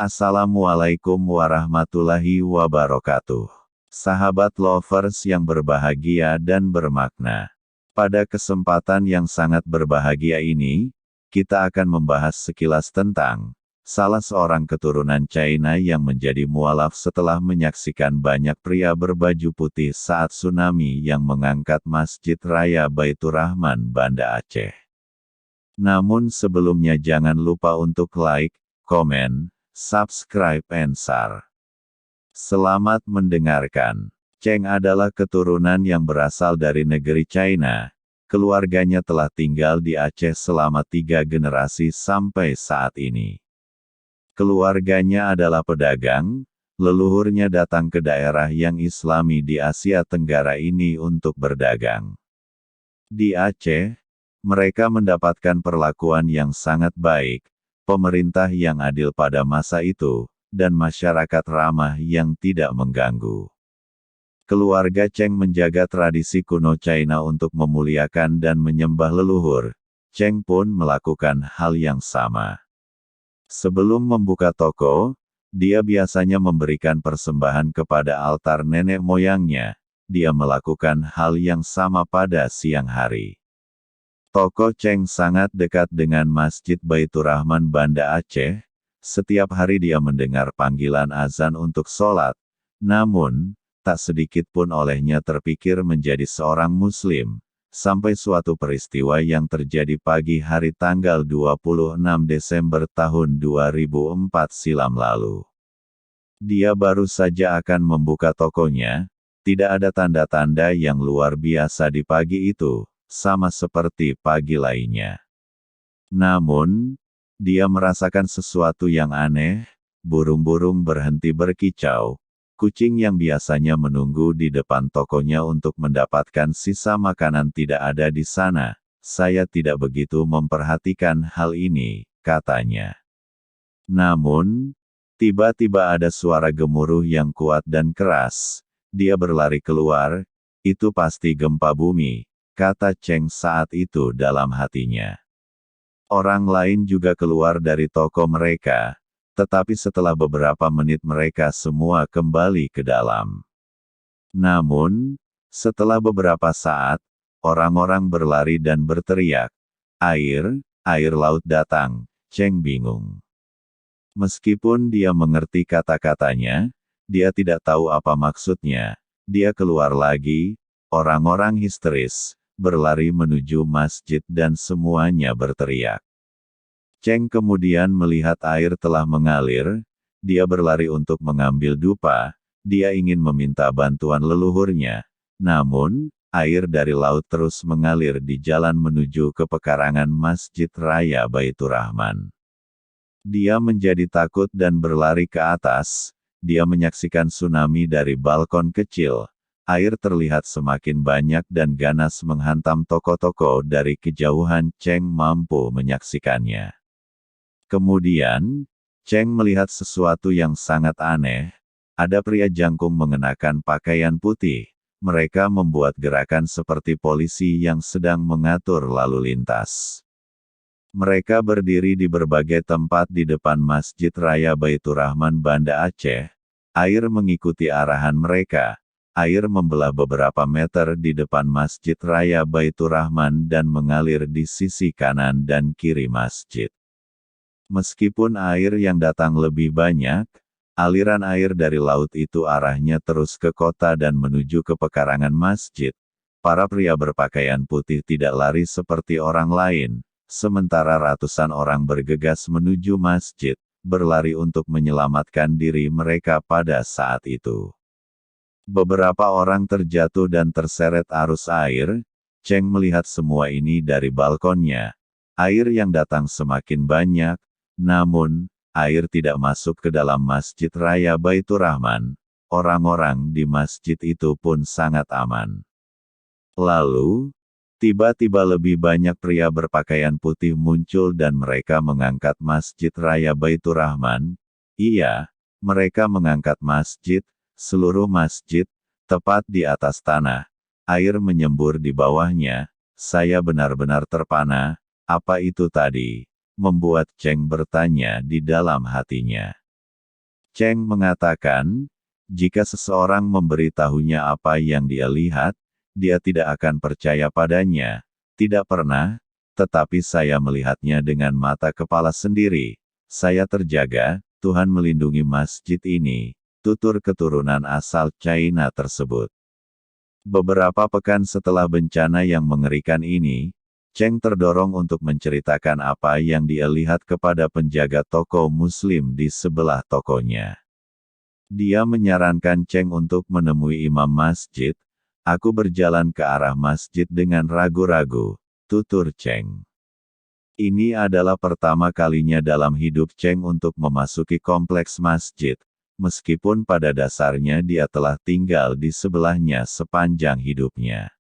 Assalamualaikum warahmatullahi wabarakatuh. Sahabat lovers yang berbahagia dan bermakna. Pada kesempatan yang sangat berbahagia ini, kita akan membahas sekilas tentang salah seorang keturunan China yang menjadi mualaf setelah menyaksikan banyak pria berbaju putih saat tsunami yang mengangkat Masjid Raya Baitur Rahman, Banda Aceh. Namun sebelumnya jangan lupa untuk like, komen, subscribe and share. Selamat mendengarkan. Cheng adalah keturunan yang berasal dari negeri China. Keluarganya telah tinggal di Aceh selama 3 generasi sampai saat ini. Keluarganya adalah pedagang, leluhurnya datang ke daerah yang Islami di Asia Tenggara ini untuk berdagang. Di Aceh, mereka mendapatkan perlakuan yang sangat baik, pemerintah yang adil pada masa itu, dan masyarakat ramah yang tidak mengganggu. Keluarga Cheng menjaga tradisi kuno China untuk memuliakan dan menyembah leluhur. Cheng pun melakukan hal yang sama. Sebelum membuka toko, dia biasanya memberikan persembahan kepada altar nenek moyangnya. Dia melakukan hal yang sama pada siang hari. Toko Cheng sangat dekat dengan Masjid Baitur Rahman Banda Aceh. Setiap hari dia mendengar panggilan azan untuk sholat. Namun, tak sedikit pun olehnya terpikir menjadi seorang muslim. Sampai suatu peristiwa yang terjadi pagi hari tanggal 26 Desember tahun 2004 silam lalu. Dia baru saja akan membuka tokonya. Tidak ada tanda-tanda yang luar biasa di pagi itu, sama seperti pagi lainnya. Namun, dia merasakan sesuatu yang aneh. Burung-burung berhenti berkicau. Kucing yang biasanya menunggu di depan tokonya untuk mendapatkan sisa makanan tidak ada di sana. Saya tidak begitu memperhatikan hal ini, katanya. Namun, tiba-tiba ada suara gemuruh yang kuat dan keras. Dia berlari keluar. Itu pasti gempa bumi, kata Cheng saat itu dalam hatinya. Orang lain juga keluar dari toko mereka, tetapi setelah beberapa menit mereka semua kembali ke dalam. Namun, setelah beberapa saat, orang-orang berlari dan berteriak, air laut datang. Cheng bingung. Meskipun dia mengerti kata-katanya, dia tidak tahu apa maksudnya. Dia keluar lagi, orang-orang histeris, berlari menuju masjid dan semuanya berteriak. Cheng kemudian melihat air telah mengalir, dia berlari untuk mengambil dupa, dia ingin meminta bantuan leluhurnya. Namun, air dari laut terus mengalir di jalan menuju ke pekarangan Masjid Raya Baitur Rahman. Dia menjadi takut dan berlari ke atas, dia menyaksikan tsunami dari balkon kecil. Air terlihat semakin banyak dan ganas menghantam toko-toko dari kejauhan. Cheng mampu menyaksikannya. Kemudian, Cheng melihat sesuatu yang sangat aneh. Ada pria jangkung mengenakan pakaian putih. Mereka membuat gerakan seperti polisi yang sedang mengatur lalu lintas. Mereka berdiri di berbagai tempat di depan Masjid Raya Baitur Rahman Banda Aceh. Air mengikuti arahan mereka. Air membelah beberapa meter di depan Masjid Raya Baitur Rahman dan mengalir di sisi kanan dan kiri masjid. Meskipun air yang datang lebih banyak, aliran air dari laut itu arahnya terus ke kota dan menuju ke pekarangan masjid. Para pria berpakaian putih tidak lari seperti orang lain, sementara ratusan orang bergegas menuju masjid, berlari untuk menyelamatkan diri mereka pada saat itu. Beberapa orang terjatuh dan terseret arus air. Cheng melihat semua ini dari balkonnya. Air yang datang semakin banyak, namun, air tidak masuk ke dalam Masjid Raya Baitur Rahman. Orang-orang di masjid itu pun sangat aman. Lalu, tiba-tiba lebih banyak pria berpakaian putih muncul dan mereka mengangkat Masjid Raya Baitur Rahman. Iya, mereka mengangkat masjid. Seluruh masjid, tepat di atas tanah, air menyembur di bawahnya. Saya benar-benar terpana. Apa itu tadi? Membuat Cheng bertanya di dalam hatinya. Cheng mengatakan, jika seseorang memberitahunya apa yang dia lihat, dia tidak akan percaya padanya. Tidak pernah, tetapi saya melihatnya dengan mata kepala sendiri. Saya terjaga, Tuhan melindungi masjid ini, tutur keturunan asal China tersebut. Beberapa pekan setelah bencana yang mengerikan ini, Cheng terdorong untuk menceritakan apa yang dia lihat kepada penjaga toko Muslim di sebelah tokonya. Dia menyarankan Cheng untuk menemui imam masjid. Aku berjalan ke arah masjid dengan ragu-ragu, tutur Cheng. Ini adalah pertama kalinya dalam hidup Cheng untuk memasuki kompleks masjid, meskipun pada dasarnya dia telah tinggal di sebelahnya sepanjang hidupnya.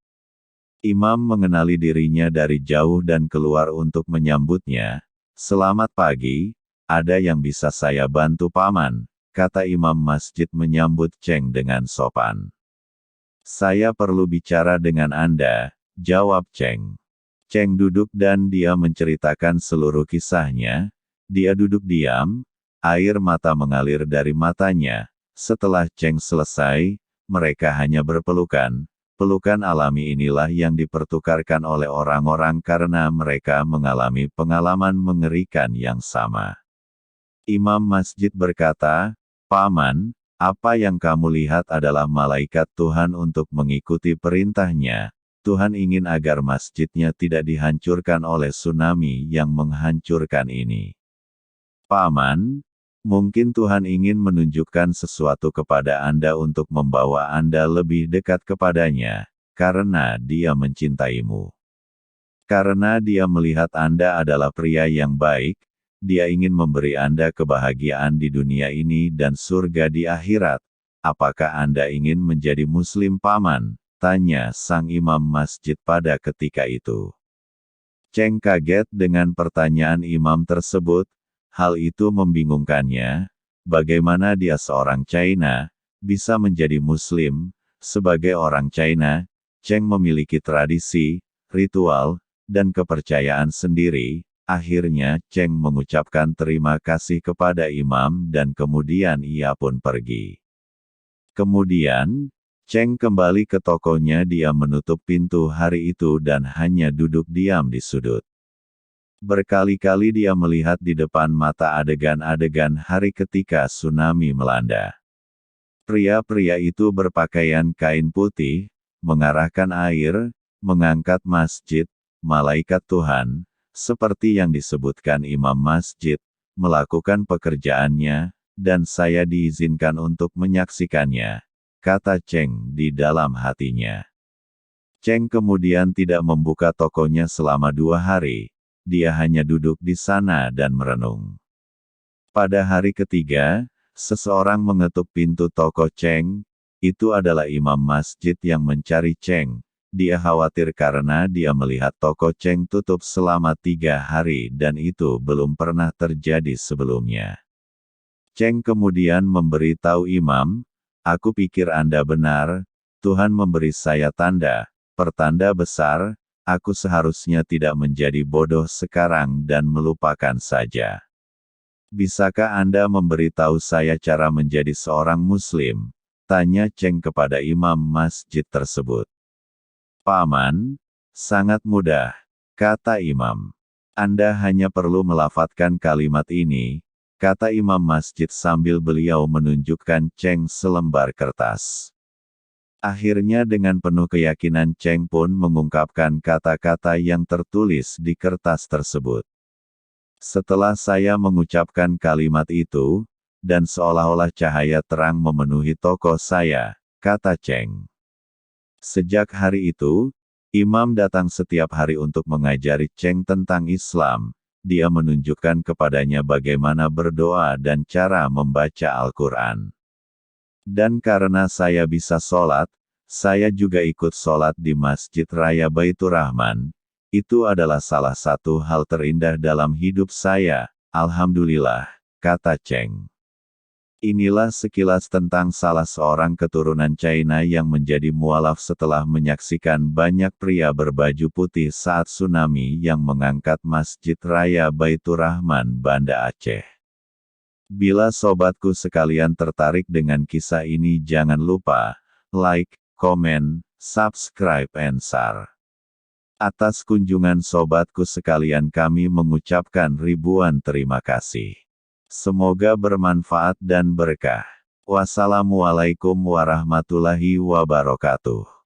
Imam mengenali dirinya dari jauh dan keluar untuk menyambutnya. Selamat pagi, ada yang bisa saya bantu paman? Kata imam masjid menyambut Cheng dengan sopan. Saya perlu bicara dengan Anda, jawab Cheng. Cheng duduk dan dia menceritakan seluruh kisahnya. Dia duduk diam, air mata mengalir dari matanya. Setelah Cheng selesai, mereka hanya berpelukan. Pelukan alami inilah yang dipertukarkan oleh orang-orang karena mereka mengalami pengalaman mengerikan yang sama. Imam masjid berkata, Paman, apa yang kamu lihat adalah malaikat Tuhan untuk mengikuti perintahnya. Tuhan ingin agar masjidnya tidak dihancurkan oleh tsunami yang menghancurkan ini. Paman, mungkin Tuhan ingin menunjukkan sesuatu kepada Anda untuk membawa Anda lebih dekat kepadanya, karena Dia mencintaimu. Karena Dia melihat Anda adalah pria yang baik, Dia ingin memberi Anda kebahagiaan di dunia ini dan surga di akhirat. Apakah Anda ingin menjadi Muslim paman? Tanya sang imam masjid pada ketika itu. Cheng kaget dengan pertanyaan imam tersebut. Hal itu membingungkannya. Bagaimana dia seorang China, bisa menjadi Muslim? Sebagai orang China, Cheng memiliki tradisi, ritual, dan kepercayaan sendiri. Akhirnya Cheng mengucapkan terima kasih kepada imam dan kemudian ia pun pergi. Kemudian, Cheng kembali ke tokonya. Dia menutup pintu hari itu dan hanya duduk diam di sudut. Berkali-kali dia melihat di depan mata adegan-adegan hari ketika tsunami melanda. Pria-pria itu berpakaian kain putih, mengarahkan air, mengangkat masjid, malaikat Tuhan, seperti yang disebutkan imam masjid, melakukan pekerjaannya, dan saya diizinkan untuk menyaksikannya, kata Cheng di dalam hatinya. Cheng kemudian tidak membuka tokonya selama 2 hari, dia hanya duduk di sana dan merenung. Pada hari ketiga, seseorang mengetuk pintu toko Cheng. Itu adalah imam masjid yang mencari Cheng. Dia khawatir karena dia melihat toko Cheng tutup selama 3 hari dan itu belum pernah terjadi sebelumnya. Cheng kemudian memberitahu imam, aku pikir Anda benar, Tuhan memberi saya tanda, pertanda besar, aku seharusnya tidak menjadi bodoh sekarang dan melupakan saja. Bisakah Anda memberitahu saya cara menjadi seorang Muslim? Tanya Cheng kepada imam masjid tersebut. Paman, sangat mudah, kata imam. Anda hanya perlu melafadzkan kalimat ini, kata imam masjid sambil beliau menunjukkan Cheng selembar kertas. Akhirnya dengan penuh keyakinan Cheng pun mengungkapkan kata-kata yang tertulis di kertas tersebut. Setelah saya mengucapkan kalimat itu, dan seolah-olah cahaya terang memenuhi toko saya, kata Cheng. Sejak hari itu, imam datang setiap hari untuk mengajari Cheng tentang Islam. Dia menunjukkan kepadanya bagaimana berdoa dan cara membaca Al-Quran. Dan karena saya bisa sholat, saya juga ikut sholat di Masjid Raya Baitur Rahman. Itu adalah salah satu hal terindah dalam hidup saya, alhamdulillah, kata Cheng. Inilah sekilas tentang salah seorang keturunan China yang menjadi mualaf setelah menyaksikan banyak pria berbaju putih saat tsunami yang mengangkat Masjid Raya Baitur Rahman, Banda Aceh. Bila sobatku sekalian tertarik dengan kisah ini, jangan lupa like, komen, subscribe, and share. Atas kunjungan sobatku sekalian kami mengucapkan ribuan terima kasih. Semoga bermanfaat dan berkah. Wassalamualaikum warahmatullahi wabarakatuh.